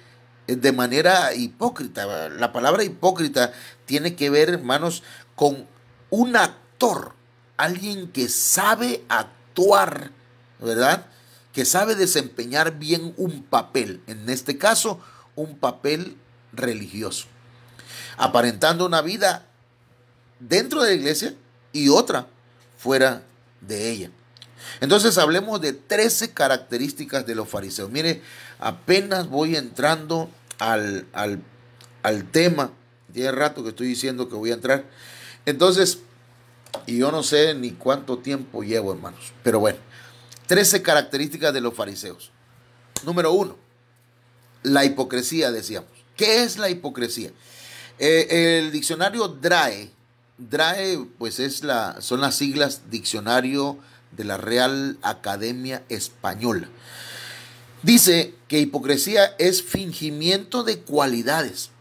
de manera hipócrita. La palabra hipócrita tiene que ver, hermanos, con un actor, alguien que sabe actuar, ¿verdad? Que sabe desempeñar bien un papel, en este caso, un papel religioso, aparentando una vida dentro de la iglesia y otra fuera de ella. Entonces hablemos de 13 características de los fariseos. Mire, apenas voy entrando al tema. Tiene rato que estoy diciendo que voy a entrar. Entonces, y yo no sé ni cuánto tiempo llevo, hermanos. Pero bueno, 13 características de los fariseos. Número 1, la hipocresía, decíamos. ¿Qué es la hipocresía? El diccionario DRAE pues son las siglas Diccionario de la Real Academia Española. Dice que hipocresía es fingimiento de cualidades,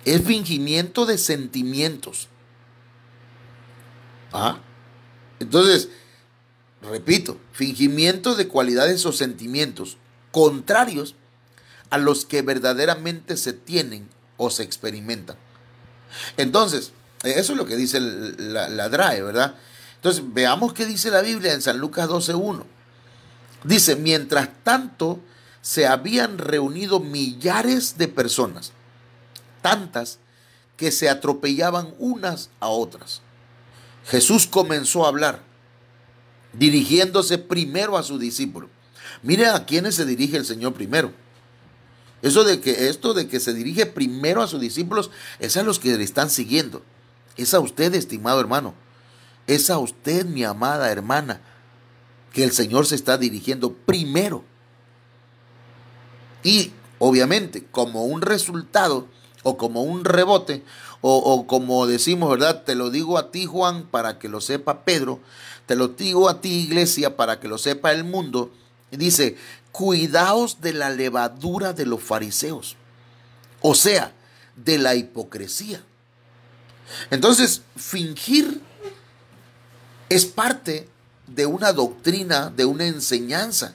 es fingimiento de sentimientos. Entonces, repito, fingimiento de cualidades o sentimientos contrarios a los que verdaderamente se tienen o se experimentan. Entonces, eso es lo que dice la DRAE, ¿verdad? Entonces, veamos qué dice la Biblia en San Lucas 12:1. Dice, mientras tanto, se habían reunido millares de personas, tantas que se atropellaban unas a otras. Jesús comenzó a hablar, dirigiéndose primero a sus discípulos. Miren a quiénes se dirige el Señor primero. Esto de que se dirige primero a sus discípulos es a los que le están siguiendo. Es a usted, estimado hermano. Es a usted, mi amada hermana, que el Señor se está dirigiendo primero. Y obviamente, como un resultado o como un rebote, o como decimos, ¿verdad? Te lo digo a ti, Juan, para que lo sepa Pedro. Te lo digo a ti, iglesia, para que lo sepa el mundo. Y dice, cuidaos de la levadura de los fariseos, o sea, de la hipocresía. Entonces, fingir es parte de una doctrina, de una enseñanza.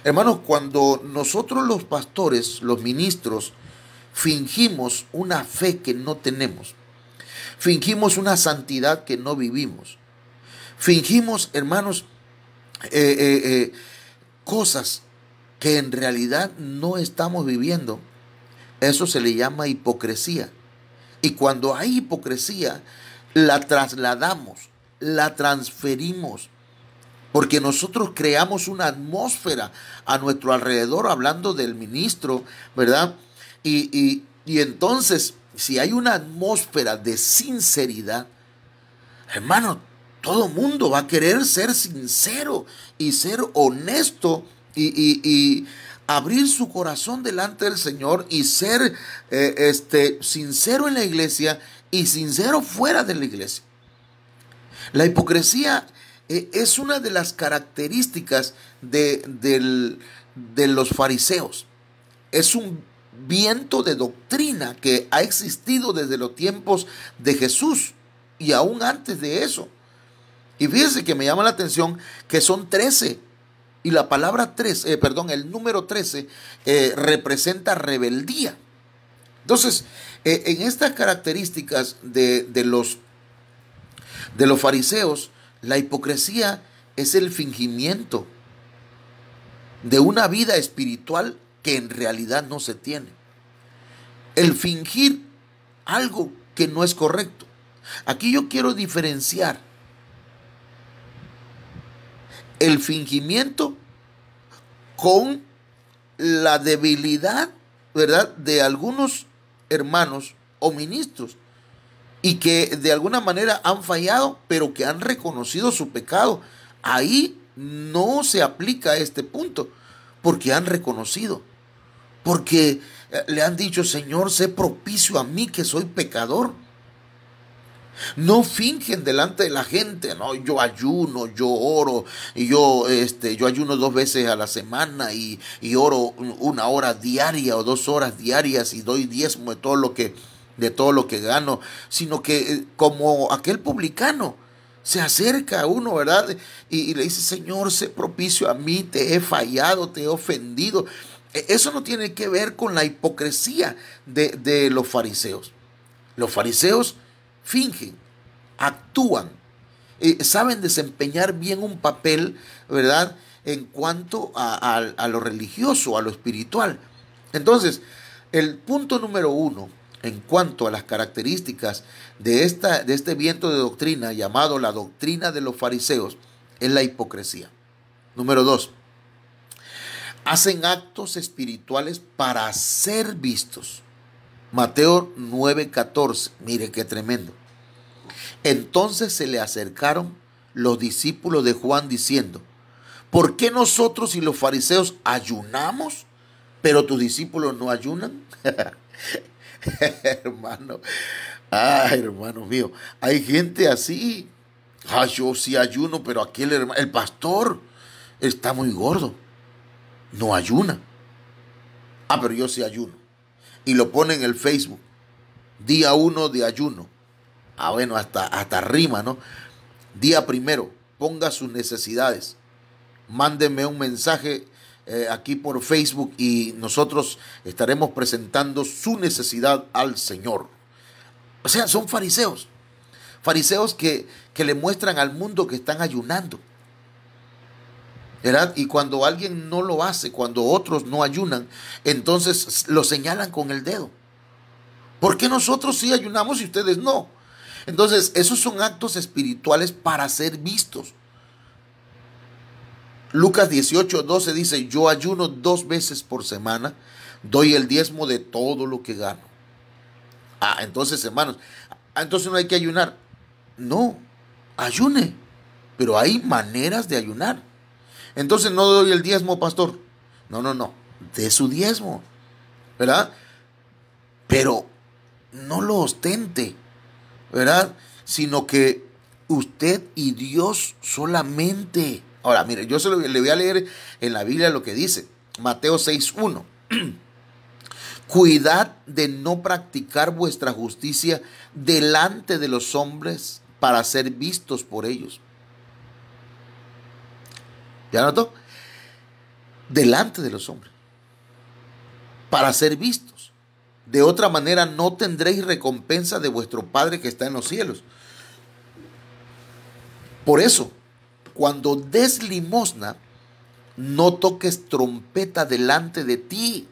Hermanos, cuando nosotros los pastores, los ministros, fingimos una fe que no tenemos, fingimos una santidad que no vivimos, fingimos, hermanos, cosas que en realidad no estamos viviendo, eso se le llama hipocresía. Y cuando hay hipocresía, la trasladamos, la transferimos, porque nosotros creamos una atmósfera a nuestro alrededor, hablando del ministro, ¿verdad? Y entonces, si hay una atmósfera de sinceridad, hermano, todo mundo va a querer ser sincero y ser honesto y abrir su corazón delante del Señor y ser sincero en la iglesia y sincero fuera de la iglesia. La hipocresía es una de las características de los fariseos. Es un viento de doctrina que ha existido desde los tiempos de Jesús y aún antes de eso. Y fíjense que me llama la atención que son 13 Y la palabra 13, el número 13 representa rebeldía. Entonces, en estas características de los fariseos, la hipocresía es el fingimiento de una vida espiritual que en realidad no se tiene. El fingir algo que no es correcto. Aquí yo quiero diferenciar el fingimiento con la debilidad, ¿verdad?, de algunos hermanos o ministros y que de alguna manera han fallado, pero que han reconocido su pecado. Ahí no se aplica este punto, porque han reconocido, porque le han dicho: Señor, sé propicio a mí que soy pecador. No fingen delante de la gente, no, yo ayuno, yo oro, y yo ayuno 2 veces a la semana y oro 1 hora diaria o 2 horas diarias y doy diezmo de todo lo que gano, sino que como aquel publicano se acerca a uno, ¿verdad? Y le dice: Señor, sé propicio a mí, te he fallado, te he ofendido. Eso no tiene que ver con la hipocresía de los fariseos. Los fariseos fingen, actúan, saben desempeñar bien un papel, ¿verdad?, en cuanto a lo religioso, a lo espiritual. Entonces, el punto número 1, en cuanto a las características de este viento de doctrina llamado la doctrina de los fariseos, es la hipocresía. Número 2, hacen actos espirituales para ser vistos. Mateo 9:14, mire qué tremendo. Entonces se le acercaron los discípulos de Juan diciendo: ¿por qué nosotros y los fariseos ayunamos, pero tus discípulos no ayunan? Hermano mío, hay gente así. Yo sí ayuno, pero aquí el pastor está muy gordo, no ayuna. Pero yo sí ayuno. Y lo pone en el Facebook: día 1 de ayuno. Bueno, hasta rima, ¿no? Día 1, ponga sus necesidades. Mándeme un mensaje aquí por Facebook y nosotros estaremos presentando su necesidad al Señor. O sea, son fariseos. Fariseos que le muestran al mundo que están ayunando, ¿verdad? Y cuando alguien no lo hace, cuando otros no ayunan, entonces lo señalan con el dedo. ¿Por qué nosotros sí ayunamos y ustedes no? Entonces, esos son actos espirituales para ser vistos. Lucas 18:12 dice: yo ayuno 2 veces por semana, doy el diezmo de todo lo que gano. Entonces, hermanos, entonces no hay que ayunar. No, ayune, pero hay maneras de ayunar. Entonces no doy el diezmo, pastor. No, dé su diezmo, ¿verdad? Pero no lo ostente, ¿verdad? Sino que usted y Dios solamente. Ahora, mire, yo le voy a leer en la Biblia lo que dice. Mateo 6:1. Cuidad de no practicar vuestra justicia delante de los hombres para ser vistos por ellos. ¿Ya notó? Delante de los hombres, para ser vistos. De otra manera no tendréis recompensa de vuestro Padre que está en los cielos. Por eso, cuando des limosna, no toques trompeta delante de ti.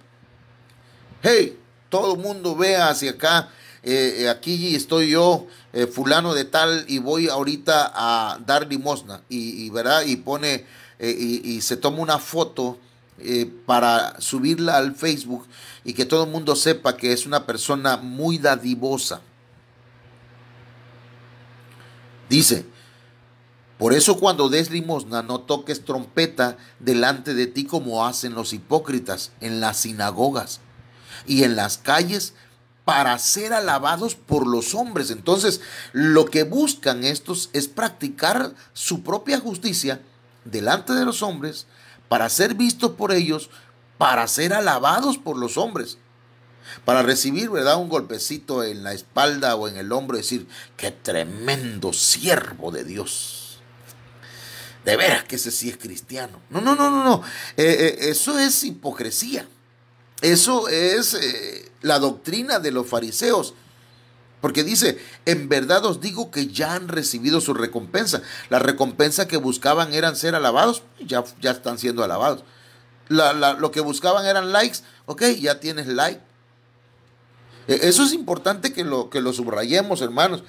Hey, todo el mundo vea hacia acá. Aquí estoy yo, fulano de tal, y voy ahorita a dar limosna. ¿Verdad? Y pone y se toma una foto para subirla al Facebook y que todo el mundo sepa que es una persona muy dadivosa. Dice: por eso cuando des limosna no toques trompeta delante de ti como hacen los hipócritas en las sinagogas y en las calles para ser alabados por los hombres. Entonces, lo que buscan estos es practicar su propia justicia delante de los hombres para ser vistos por ellos, para ser alabados por los hombres, para recibir, ¿verdad?, un golpecito en la espalda o en el hombro y decir: qué tremendo siervo de Dios. De veras que ese sí es cristiano. No, no, no, no, no. Eso es hipocresía. Eso es la doctrina de los fariseos. Porque dice, en verdad os digo que ya han recibido su recompensa. La recompensa que buscaban eran ser alabados, ya están siendo alabados. Lo que buscaban eran likes, ok, ya tienes like. Eso es importante que lo subrayemos, hermanos.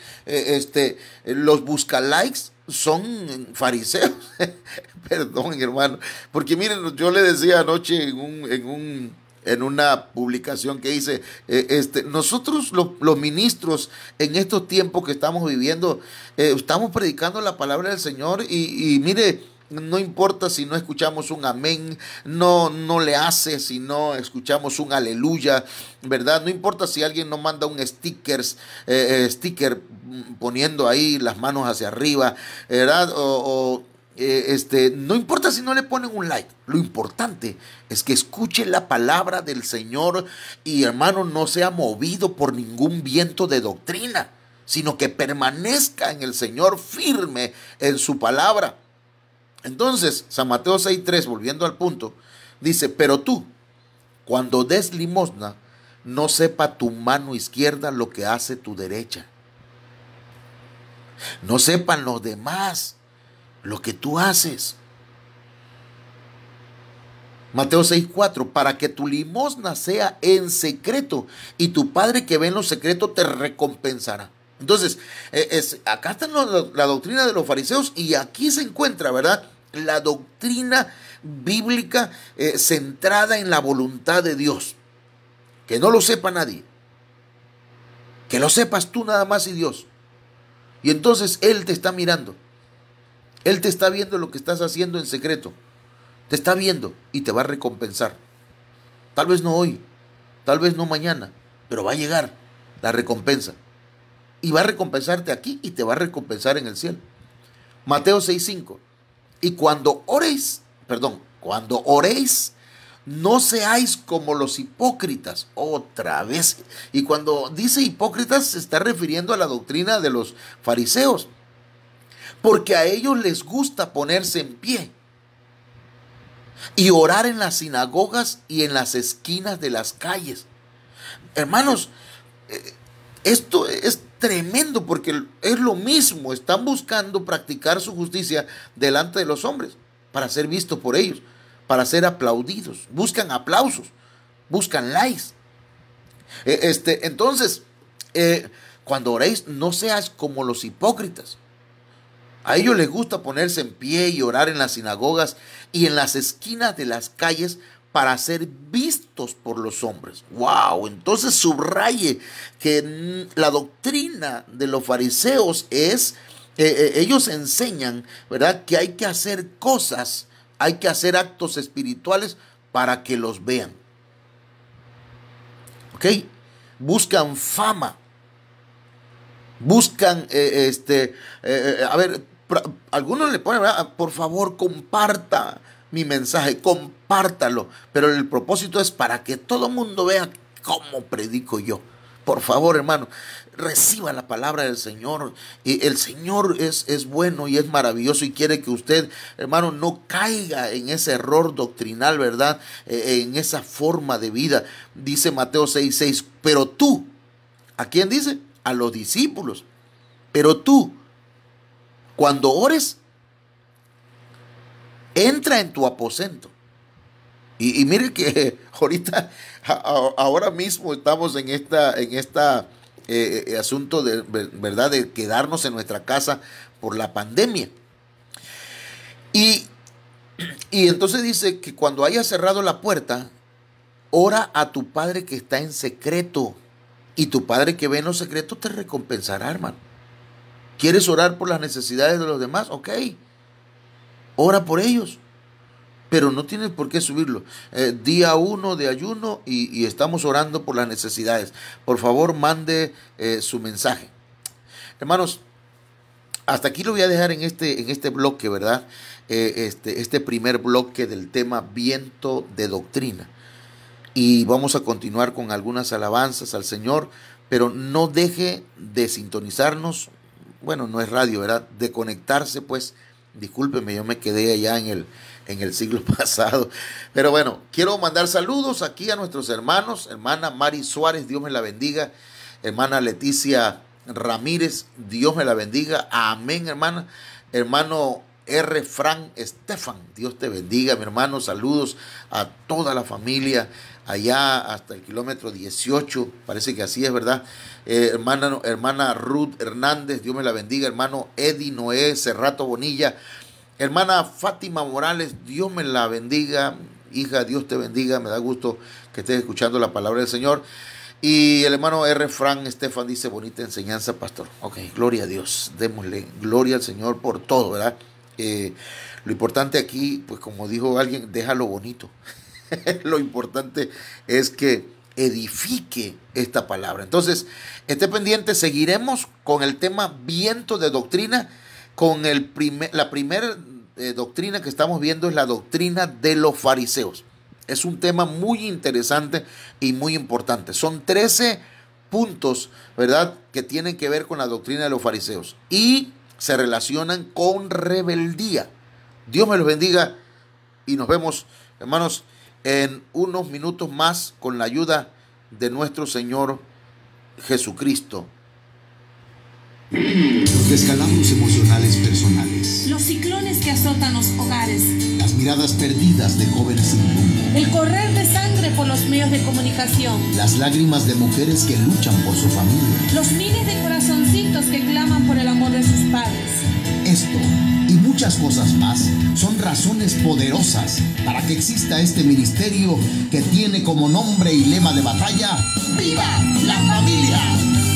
Los buscalikes son fariseos. Perdón, hermano. Porque miren, yo le decía anoche en una publicación que hice, nosotros los ministros en estos tiempos que estamos viviendo, estamos predicando la palabra del Señor y mire, no importa si no escuchamos un amén, no le hace si no escuchamos un aleluya, ¿verdad? No importa si alguien nos manda un sticker poniendo ahí las manos hacia arriba, ¿verdad? No importa si no le ponen un like, lo importante es que escuche la palabra del Señor y, hermano, no sea movido por ningún viento de doctrina, sino que permanezca en el Señor firme en su palabra. Entonces, San Mateo 6:3, volviendo al punto, dice, pero tú, cuando des limosna, no sepa tu mano izquierda lo que hace tu derecha. No sepan los demás lo que tú haces. Mateo 6:4, para que tu limosna sea en secreto y tu Padre que ve en lo secreto te recompensará. Entonces, acá está la doctrina de los fariseos y aquí se encuentra, ¿verdad? La doctrina bíblica centrada en la voluntad de Dios. Que no lo sepa nadie. Que lo sepas tú nada más y Dios. Y entonces Él te está mirando. Él te está viendo lo que estás haciendo en secreto. Te está viendo y te va a recompensar. Tal vez no hoy, tal vez no mañana, pero va a llegar la recompensa. Y va a recompensarte aquí y te va a recompensar en el cielo. Mateo 6:5. Y cuando oréis, no seáis como los hipócritas. Otra vez. Y cuando dice hipócritas se está refiriendo a la doctrina de los fariseos. Porque a ellos les gusta ponerse en pie y orar en las sinagogas y en las esquinas de las calles. Hermanos, esto es tremendo porque es lo mismo. Están buscando practicar su justicia delante de los hombres para ser vistos por ellos, para ser aplaudidos. Buscan aplausos, buscan likes. Entonces, cuando oréis, no seas como los hipócritas. A ellos les gusta ponerse en pie y orar en las sinagogas y en las esquinas de las calles para ser vistos por los hombres. ¡Wow! Entonces subraye que la doctrina de los fariseos es, ellos enseñan, ¿verdad?, que hay que hacer cosas, hay que hacer actos espirituales para que los vean. ¿Ok? Buscan fama. Buscan, algunos le ponen, ¿verdad?, por favor, comparta mi mensaje, compártalo. Pero el propósito es para que todo el mundo vea cómo predico yo. Por favor, hermano, reciba la palabra del Señor. Y el Señor es bueno y es maravilloso y quiere que usted, hermano, no caiga en ese error doctrinal, ¿verdad? En esa forma de vida. Dice Mateo 6:6, pero tú, ¿a quién dice? A los discípulos. Pero tú, cuando ores, entra en tu aposento. Y mire que ahora mismo estamos en esta asunto de verdad de quedarnos en nuestra casa por la pandemia. Y entonces dice que cuando hayas cerrado la puerta, ora a tu Padre que está en secreto. Y tu Padre que ve en lo secreto te recompensará, hermano. ¿Quieres orar por las necesidades de los demás? Ok. Ora por ellos. Pero no tienes por qué subirlo. Día 1 de ayuno y estamos orando por las necesidades. Por favor, mande su mensaje. Hermanos, hasta aquí lo voy a dejar en este bloque, ¿verdad? Este primer bloque del tema viento de doctrina. Y vamos a continuar con algunas alabanzas al Señor, pero no deje de sintonizarnos. Bueno, no es radio, ¿verdad? De conectarse, pues, Discúlpeme, yo me quedé allá en el siglo pasado. Pero bueno, quiero mandar saludos aquí a nuestros hermanos. Hermana Mari Suárez, Dios me la bendiga. Hermana Leticia Ramírez, Dios me la bendiga. Amén, hermana. Hermano R. Fran Estefan, Dios te bendiga, mi hermano. Saludos a toda la familia allá hasta el kilómetro 18, parece que así es, ¿verdad? Hermana Ruth Hernández, Dios me la bendiga. Hermano Eddie Noé Cerrato Bonilla. Hermana Fátima Morales, Dios me la bendiga. Hija, Dios te bendiga. Me da gusto que estés escuchando la palabra del Señor. Y el hermano R. Fran Estefan dice, bonita enseñanza, pastor. Ok, gloria a Dios. Démosle gloria al Señor por todo, ¿verdad? Lo importante aquí, pues como dijo alguien, déjalo bonito. Lo importante es que edifique esta palabra. Entonces, esté pendiente, seguiremos con el tema viento de doctrina. Con la primera doctrina que estamos viendo es la doctrina de los fariseos. Es un tema muy interesante y muy importante. Son 13 puntos, ¿verdad?, que tienen que ver con la doctrina de los fariseos y se relacionan con rebeldía. Dios me los bendiga y nos vemos, hermanos, en unos minutos más con la ayuda de nuestro Señor Jesucristo. Los descalabros emocionales personales, los ciclones que azotan los hogares, las miradas perdidas de jóvenes sin rumbo, el correr de sangre por los medios de comunicación, las lágrimas de mujeres que luchan por su familia, los miles de corazoncitos que claman por el amor de sus padres. Esto y muchas cosas más son razones poderosas para que exista este ministerio que tiene como nombre y lema de batalla ¡Viva la familia!